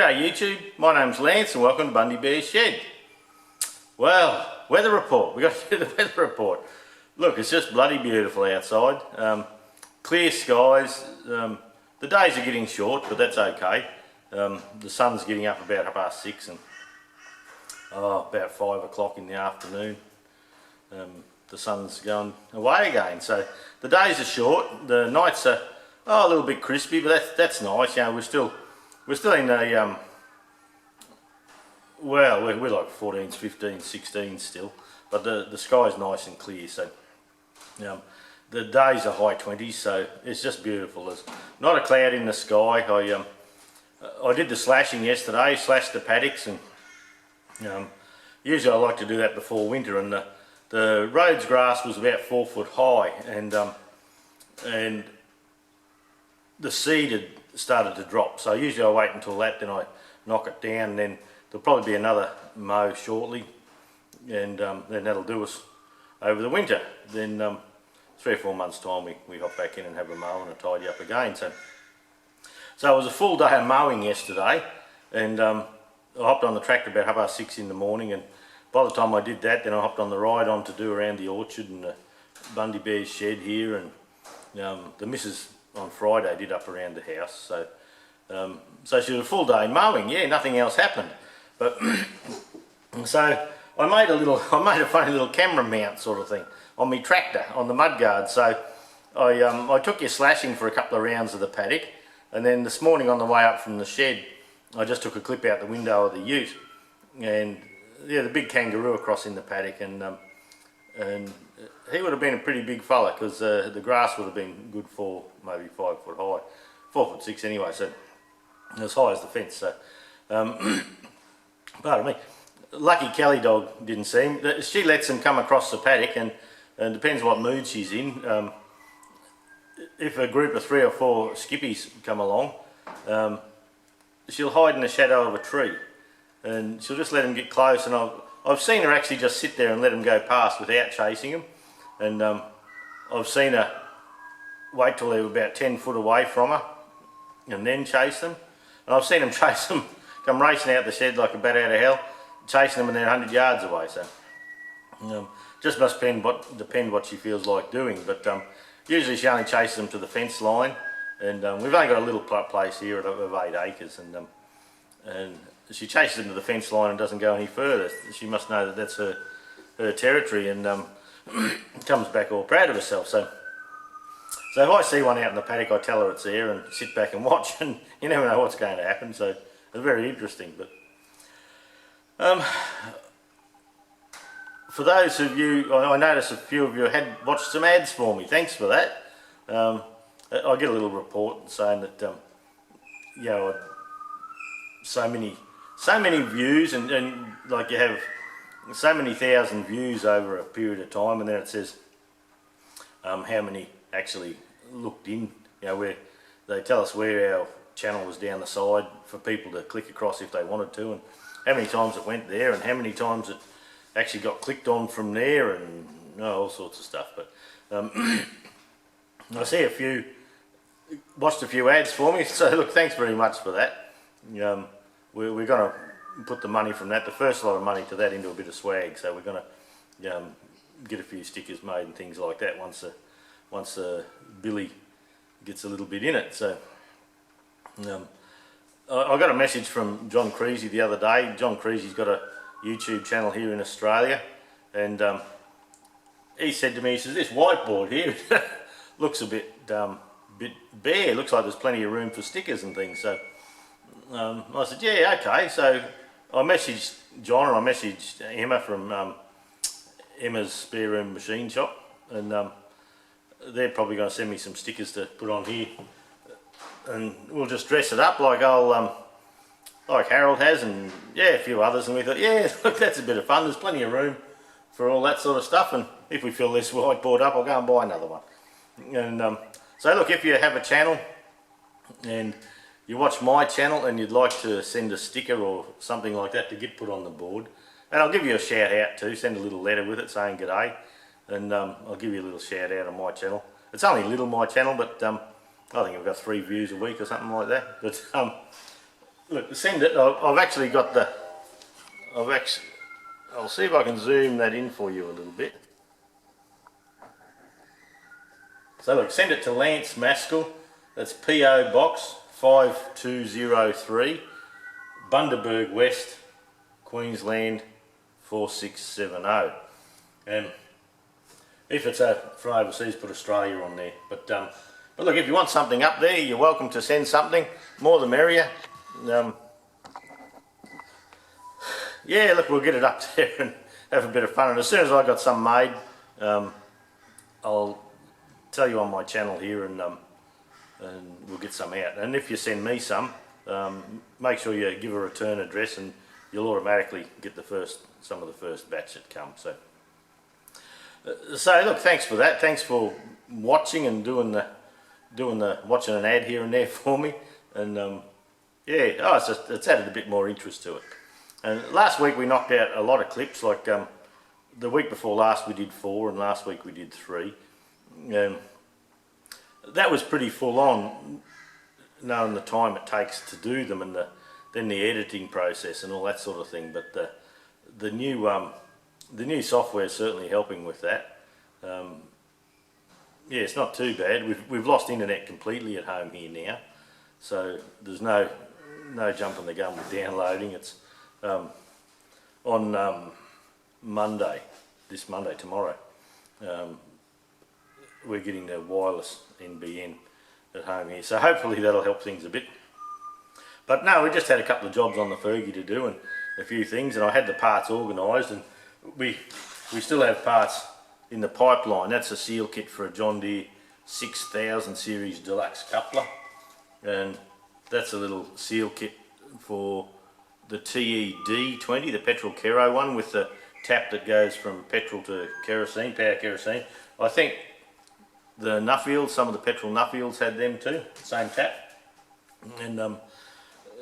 G'day YouTube, my name's Lance and welcome to Bundy Bears Shed. Well, weather report, we got to do the weather report. Look, it's just bloody beautiful outside. Clear skies, the days are getting short but that's okay. The sun's getting up about 6:30 and about 5 o'clock in the afternoon. The sun's going away again, so the days are short, the nights are a little bit crispy, but that's nice. You know, we're still in a well, we're like 14s, 15s, 16s still, but the sky's nice and clear, so the days are high 20s, so it's just beautiful. There's not a cloud in the sky. I did the slashing yesterday, slashed the paddocks, and usually I like to do that before winter, and the roads grass was about 4 foot high, and the seed had started to drop, so usually I wait until that, then I knock it down, and then there'll probably be another mow shortly, and then that'll do us over the winter. Then 3 or 4 months time we hop back in and have a mow and a tidy up again. So it was a full day of mowing yesterday, and I hopped on the tractor about 6:30 in the morning, and by the time I did that, then I hopped on the ride on to do around the orchard and the Bundy Bears Shed here, and the missus on Friday did up around the house, so she was a full day mowing. Yeah, nothing else happened, but so I made a funny little camera mount sort of thing on my tractor on the mudguard. So I took your slashing for a couple of rounds of the paddock, and then this morning on the way up from the shed I just took a clip out the window of the ute, and yeah, the big kangaroo across in the paddock, and he would have been a pretty big fella, because the grass would have been good for maybe 5 foot high, 4'6" anyway, so as high as the fence. So pardon me, lucky Kelly dog didn't see him. She lets him come across the paddock, and depends what mood she's in. If a group of 3 or 4 skippies come along, she'll hide in the shadow of a tree, and she'll just let them get close, and I've seen her actually just sit there and let them go past without chasing them, and I've seen her wait till they're about 10 foot away from her and then chase them, and I've seen them chase them, come racing out the shed like a bat out of hell, chasing them when they're 100 yards away. So just must depend what she feels like doing, but usually she only chases them to the fence line, and we've only got a little place here of 8 acres, and she chases them to the fence line and doesn't go any further. She must know that that's her territory, and comes back all proud of herself. So if I see one out in the paddock, I tell her it's there and sit back and watch, and you never know what's going to happen, so it's very interesting. But for those of you, I noticed a few of you had watched some ads for me. Thanks for that. I get a little report saying that so many views, and like you have so many thousand views over a period of time, and then it says how many actually looked in, where they tell us where our channel was down the side for people to click across if they wanted to, and how many times it went there, and how many times it actually got clicked on from there, and all sorts of stuff. But I see a few watched a few ads for me, so look, thanks very much for that. We're going to put the money from that, the first lot of money to that, into a bit of swag, so we're going to get a few stickers made and things like that once Billy gets a little bit in it. So I got a message from John Creasy the other day. John Creasy's got a YouTube channel here in Australia, and he said to me, he says, this whiteboard here looks a bit bare, looks like there's plenty of room for stickers and things. So I said, yeah, okay. So I messaged John, and I messaged Emma from Emma's Spare Room Machine Shop, and they're probably going to send me some stickers to put on here, and we'll just dress it up like like Harold has, and yeah, a few others. And we thought, yeah, look, that's a bit of fun, there's plenty of room for all that sort of stuff, and if we fill this whiteboard up, I'll go and buy another one. And so look, if you have a channel and you watch my channel and you'd like to send a sticker or something like that to get put on the board, and I'll give you a shout out too, send a little letter with it saying g'day, and I'll give you a little shout out on my channel. It's only a little, my channel, but I think I've got 3 views a week or something like that. But look, to send it, I've actually got the, I'll see if I can zoom that in for you a little bit. So look, send it to Lance Maskell, that's P.O. Box 5203, Bundaberg West, Queensland 4670. And if it's from overseas, put Australia on there. But look, if you want something up there, you're welcome to send something. More the merrier. Yeah, look, we'll get it up there and have a bit of fun. And as soon as I got some made, I'll tell you on my channel here, and we'll get some out. And if you send me some, make sure you give a return address, and you'll automatically get some of the first batch that come. So look, thanks for that. Thanks for watching and watching an ad here and there for me. And yeah, it's added a bit more interest to it. And last week we knocked out a lot of clips. Like the week before last we did 4, and last week we did 3. That was pretty full on, knowing the time it takes to do them, and then the editing process and all that sort of thing. But the new software is certainly helping with that. Yeah, it's not too bad. We've lost internet completely at home here now, so there's no jumping the gun with downloading. It's on Monday, tomorrow, we're getting the wireless NBN at home here, so hopefully that'll help things a bit. But no, we just had a couple of jobs on the Fergie to do, and a few things, and I had the parts organised, and we still have parts in the pipeline. That's a seal kit for a John Deere 6000 series deluxe coupler, and that's a little seal kit for the TED20, the petrol kero one, with the tap that goes from petrol to kerosene, power kerosene. I think the Nuffields, some of the petrol Nuffields had them too, same tap. And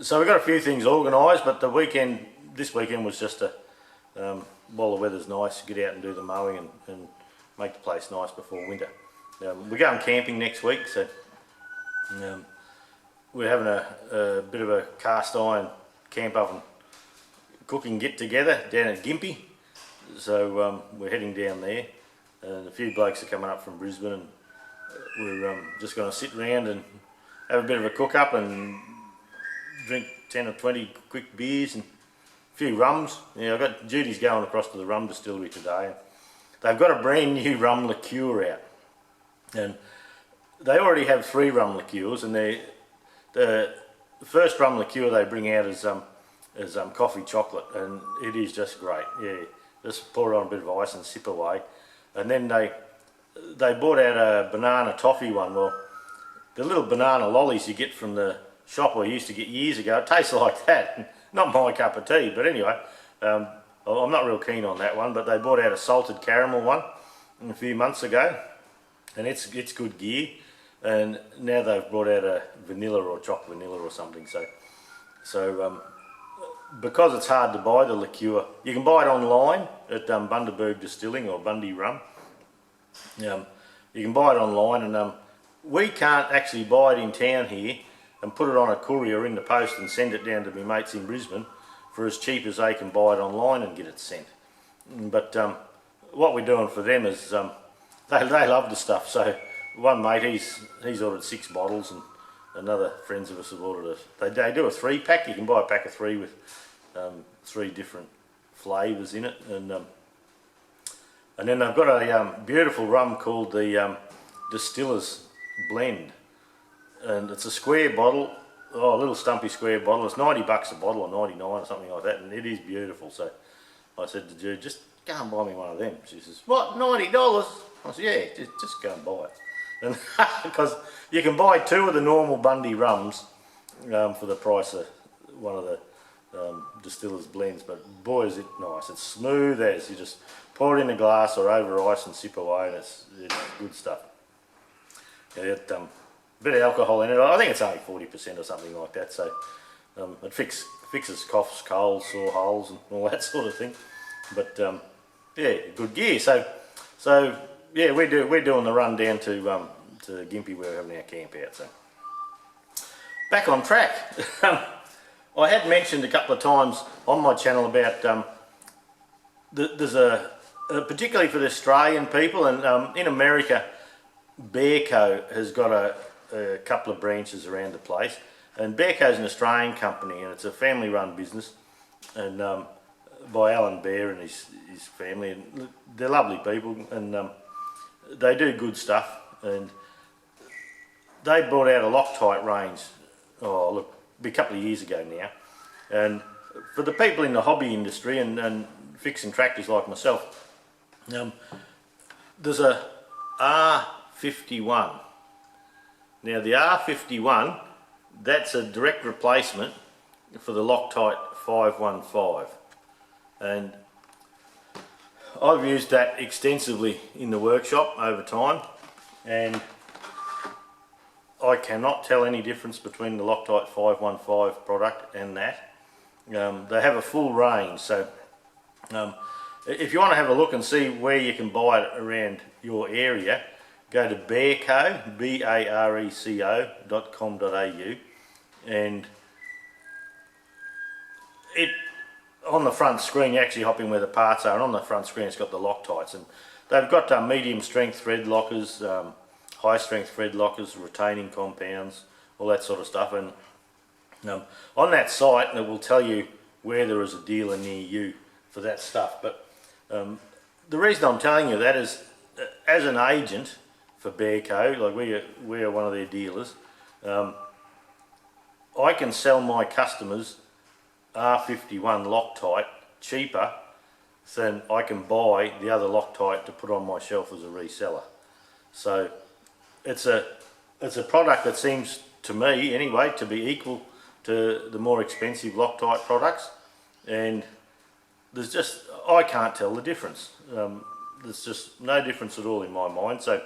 so we've got a few things organised, but this weekend was just while the weather's nice, get out and do the mowing and make the place nice before winter. We're going camping next week, so we're having a bit of a cast iron camp oven cooking get together down at Gympie. So we're heading down there, and a few blokes are coming up from Brisbane, and we're just going to sit around and have a bit of a cook up and drink 10 or 20 quick beers and a few rums. Yeah, I've got Judy's going across to the rum distillery today. They've got a brand new rum liqueur out, and they already have 3 rum liqueurs, and the first rum liqueur they bring out is coffee chocolate, and it is just great. Yeah, just pour it on a bit of ice and sip away. And then they brought out a banana toffee one. Well, the little banana lollies you get from the shop I used to get years ago, it tastes like that. Not my cup of tea, but anyway, I'm not real keen on that one. But they brought out a salted caramel one a few months ago, and it's good gear. And now they've brought out a vanilla or chocolate vanilla or something. So because it's hard to buy the liqueur, you can buy it online at Bundaberg Distilling or Bundy Rum. You can buy it online, and we can't actually buy it in town here and put it on a courier in the post and send it down to my mates in Brisbane for as cheap as they can buy it online and get it sent. But what we're doing for them is they love the stuff. So one mate, he's ordered 6 bottles, and another friends of us have ordered they do a 3-pack. You can buy a pack of 3 with 3 different flavours in it, and then they've got a beautiful rum called the Distiller's Blend, and it's a square bottle, a little stumpy square bottle. It's $90 a bottle, or 99 or something like that, and it is beautiful. So I said to Jude, just go and buy me one of them. She says, what, $90? I said, yeah, just go and buy it. And because you can buy 2 of the normal Bundy rums for the price of one of the Distiller's Blends, but boy is it nice. It's smooth as, you just pour it in a glass or over ice and sip away, and it's good stuff. Yeah, a bit of alcohol in it. I think it's only 40% or something like that, so it fixes coughs, colds, sore holes and all that sort of thing. But yeah, good gear. So yeah, we're doing the run down to Gympie where we're having our camp out. So back on track. I had mentioned a couple of times on my channel about there's particularly for the Australian people, and in America, Bearco has got a couple of branches around the place, and Bearco's an Australian company, and it's a family-run business, and by Alan Bear and his family, and they're lovely people, and they do good stuff. And they brought out a Loctite range, oh look, a couple of years ago now, and for the people in the hobby industry and fixing tractors like myself, there's a R51. Now the R51, that's a direct replacement for the Loctite 515, and I've used that extensively in the workshop over time, and I cannot tell any difference between the Loctite 515 product and that. They have a full range, so if you want to have a look and see where you can buy it around your area, go to Bearco, BARECO.com.au, and it on the front screen, you actually hop in where the parts are, and on the front screen it's got the Loctites, and they've got medium strength thread lockers, high strength thread lockers, retaining compounds, all that sort of stuff. And on that site it will tell you where there is a dealer near you for that stuff. But the reason I'm telling you that is, as an agent for Bearco, like we are one of their dealers, I can sell my customers R51 Loctite cheaper than I can buy the other Loctite to put on my shelf as a reseller. So it's a product that seems to me anyway to be equal to the more expensive Loctite products, and there's just, I can't tell the difference. There's just no difference at all in my mind. So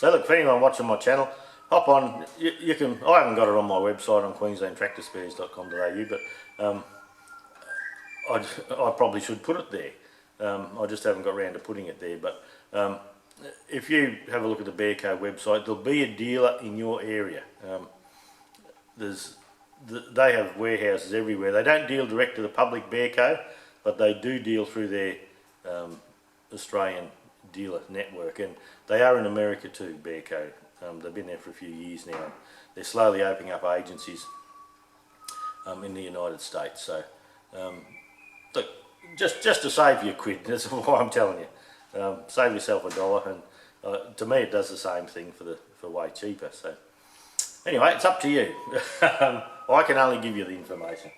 look, for anyone watching my channel, hop on, you can, I haven't got it on my website on queenslandtractorspares.com.au, but I probably should put it there. I just haven't got around to putting it there. But if you have a look at the Bearco website, there'll be a dealer in your area. They have warehouses everywhere. They don't deal direct to the public, Bearco, but they do deal through their Australian dealer network, and they are in America too, Bearco. They've been there for a few years now. They're slowly opening up agencies in the United States. So look, just to save you a quid, that's why I'm telling you. Save yourself $1, and to me it does the same thing for way cheaper. So anyway, it's up to you. I can only give you the information.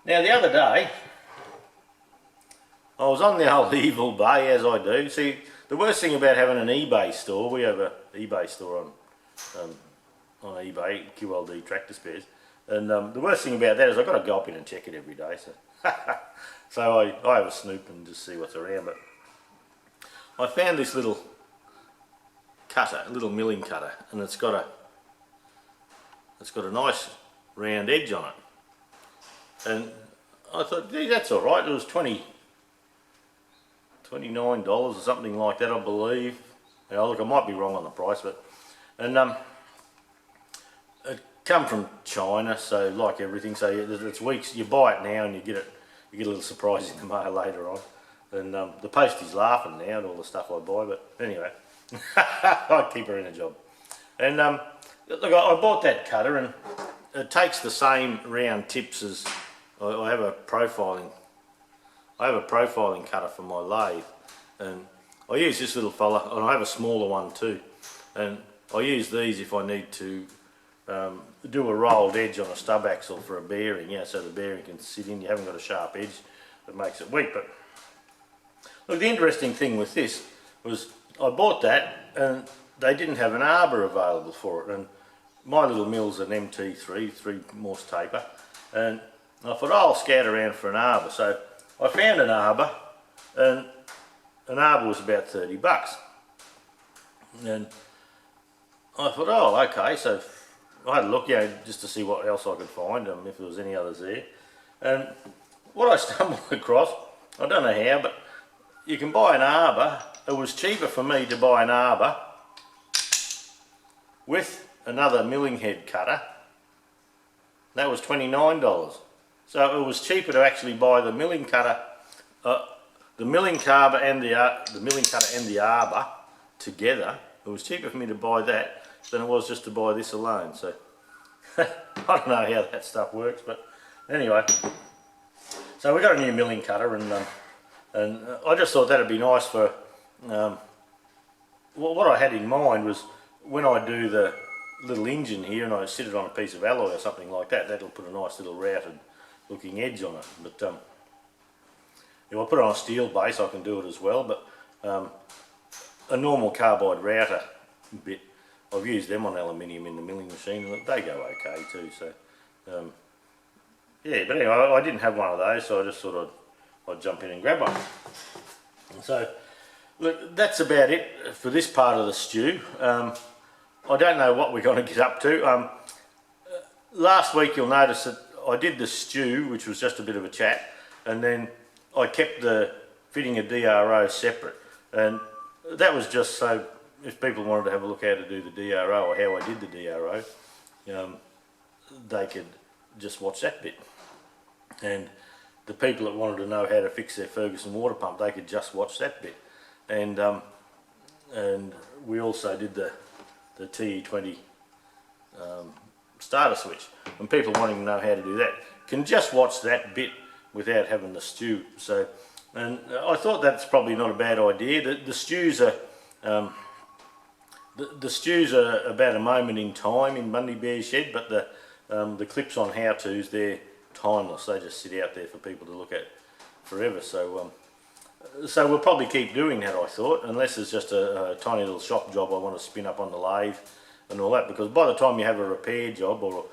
Now the other day, I was on the old Evil Bay, as I do. See, the worst thing about having an eBay store, we have an eBay store on eBay, QLD Tractor Spares, and the worst thing about that is I've got to go up in and check it every day. So, so I have a snoop and just see what's around. But I found this little cutter, a little milling cutter, and it's got a nice round edge on it. And I thought, gee, that's all right. It was $29 or something like that, I believe. Now, look, I might be wrong on the price, but it come from China, so like everything, so it's weeks. You buy it now and you get a little surprise in the mail later on. And the postie laughing now at all the stuff I buy, but anyway, I keep her in a job. And look, I bought that cutter, and it takes the same round tips as I have a profiling cutter for my lathe, and I use this little fella, and I have a smaller one too, and I use these if I need to do a rolled edge on a stub axle for a bearing, so the bearing can sit in. You haven't got a sharp edge that makes it weak. But look, the interesting thing with this was I bought that and they didn't have an arbor available for it, and my little mill's an MT3, 3 Morse taper, and I thought, oh, I'll scout around for an arbor. So I found an arbor, and an arbor was about $30. And I thought, oh, okay, so I had a look, just to see what else I could find, if there was any others there. And what I stumbled across, I don't know how, but you can buy an arbor. It was cheaper for me to buy an arbor with another milling head cutter That was $29. So it was cheaper to actually buy the milling cutter, the milling cutter and the arbor together. It was cheaper for me to buy that than it was just to buy this alone. So I don't know how that stuff works, but anyway. So we got a new milling cutter, and I just thought that'd be nice for. What I had in mind was when I do the little engine here and I sit it on a piece of alloy or something like that, that'll put a nice little routed looking edge on it. But if I put it on a steel base, I can do it as well. But a normal carbide router bit, I've used them on aluminium in the milling machine, and they go okay too. So yeah, but anyway, I didn't have one of those, so I just thought I'd jump in and grab one. So look, that's about it for this part of the stew. I don't know what we're going to get up to. Last week you'll notice that I did the stew, which was just a bit of a chat, and then I kept the fitting a DRO separate, and that was just so if people wanted to have a look how to do the DRO or how I did the DRO, they could just watch that bit. And the people that wanted to know how to fix their Ferguson water pump, they could just watch that bit. And we also did the TE20 starter switch, and people wanting to know how to do that can just watch that bit without having the stew. So, and I thought that's probably not a bad idea. The stews are the stews are about a moment in time in Bundy Bears Shed, but the clips on how-tos, they're timeless. They just sit out there for people to look at forever. So so we'll probably keep doing that, I thought, unless it's just a tiny little shop job I want to spin up on the lathe and all that, because by the time you have a repair job or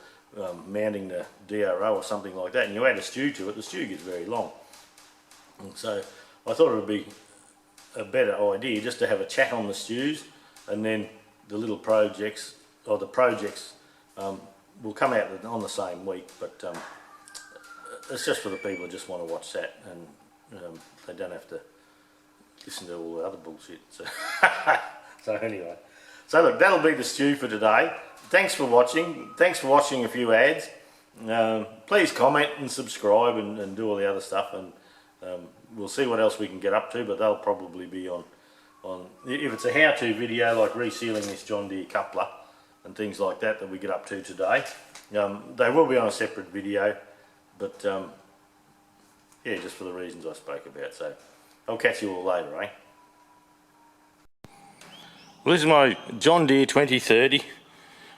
mounting the DRO or something like that and you add a stew to it, the stew gets very long. And so I thought it would be a better idea just to have a chat on the stews, and then the little projects, or the projects will come out on the same week, but it's just for the people who just want to watch that, and they don't have to listen to all the other bullshit. So, so anyway, so look, that'll be the stew for today. Thanks for watching. Thanks for watching a few ads. Please comment and subscribe and do all the other stuff, and we'll see what else we can get up to, but they'll probably be on if it's a how-to video like resealing this John Deere coupler and things like that that we get up to today. They will be on a separate video, but yeah, just for the reasons I spoke about. So I'll catch you all later, eh? Well, this is my John Deere 2030.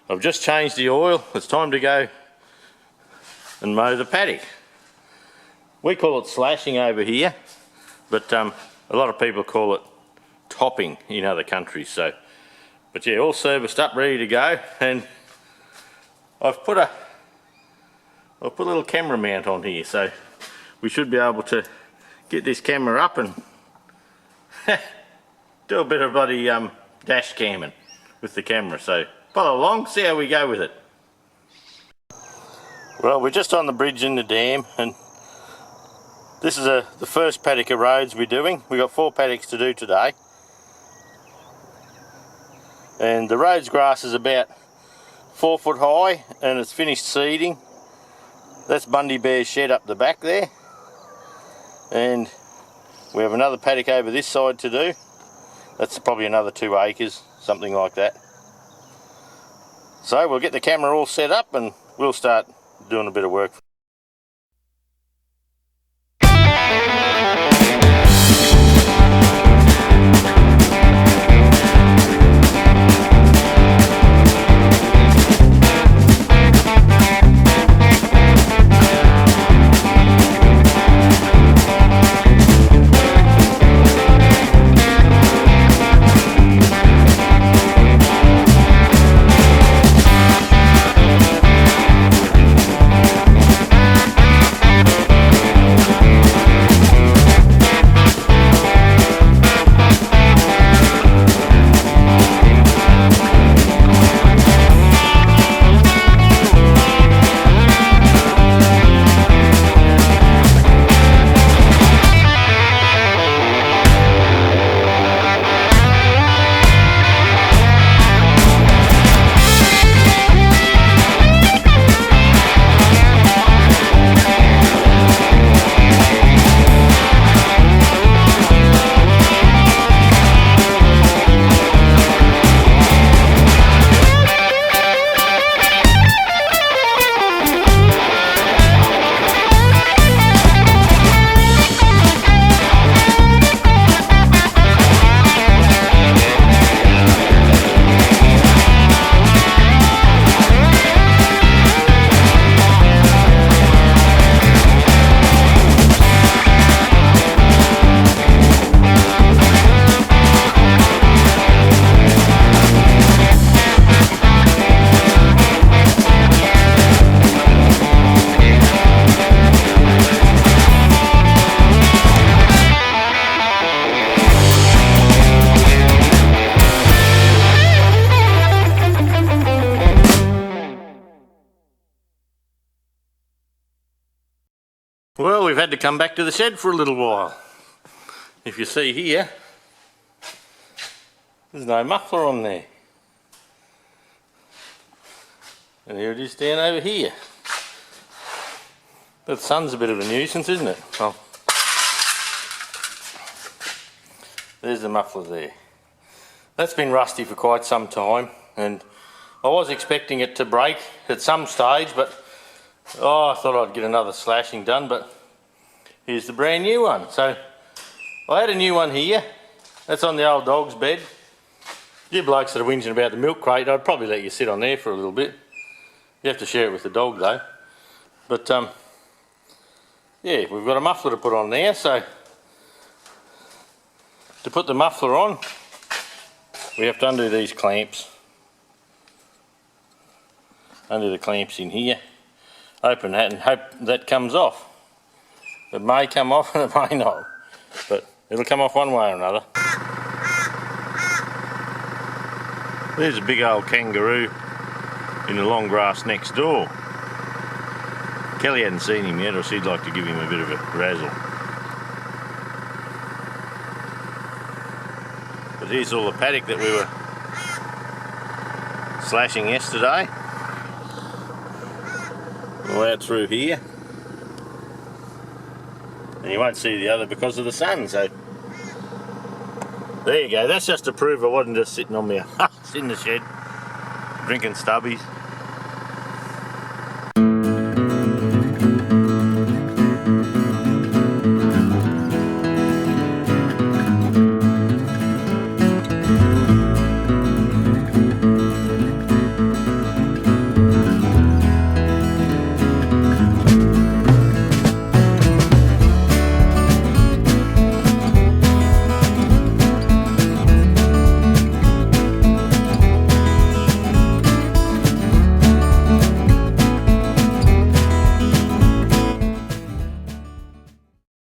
I've just changed the oil. It's time to go and mow the paddock. We call it slashing over here, but a lot of people call it topping in other countries. So, but yeah, all serviced up, ready to go, and I've put a little camera mount on here, so we should be able to get this camera up and do a bit of bloody dash camming with the camera. So follow along, see how we go with it. Well, we're just on the bridge in the dam, and this is the first paddock of roads we're doing. We've got 4 paddocks to do today, and the road's grass is about 4 foot high, and it's finished seeding. That's Bundy Bears Shed up the back there, and we have another paddock over this side to do. That's probably another 2 acres, something like that. So we'll get the camera all set up and we'll start doing a bit of work. we've had to come back to the shed for a little while. If you see here, there's no muffler on there. And here it is down over here. The sun's a bit of a nuisance, isn't it? Well, there's the muffler there. That's been rusty for quite some time, and I was expecting it to break at some stage, but I thought I'd get another slashing done, but here's the brand new one. So I had a new one here. That's on the old dog's bed. You blokes that are whinging about the milk crate, I'd probably let you sit on there for a little bit. You have to share it with the dog though. But yeah, we've got a muffler to put on there, so to put the muffler on, we have to undo these clamps. Undo the clamps in here, open that and hope that comes off. It may come off and it may not, but it'll come off one way or another. There's a big old kangaroo in the long grass next door. Kelly hadn't seen him yet, or she'd like to give him a bit of a razzle. But here's all the paddock that we were slashing yesterday. All out through here. And you won't see the other because of the sun, so there you go. That's just to prove I wasn't just sitting on my ass in the shed drinking stubbies.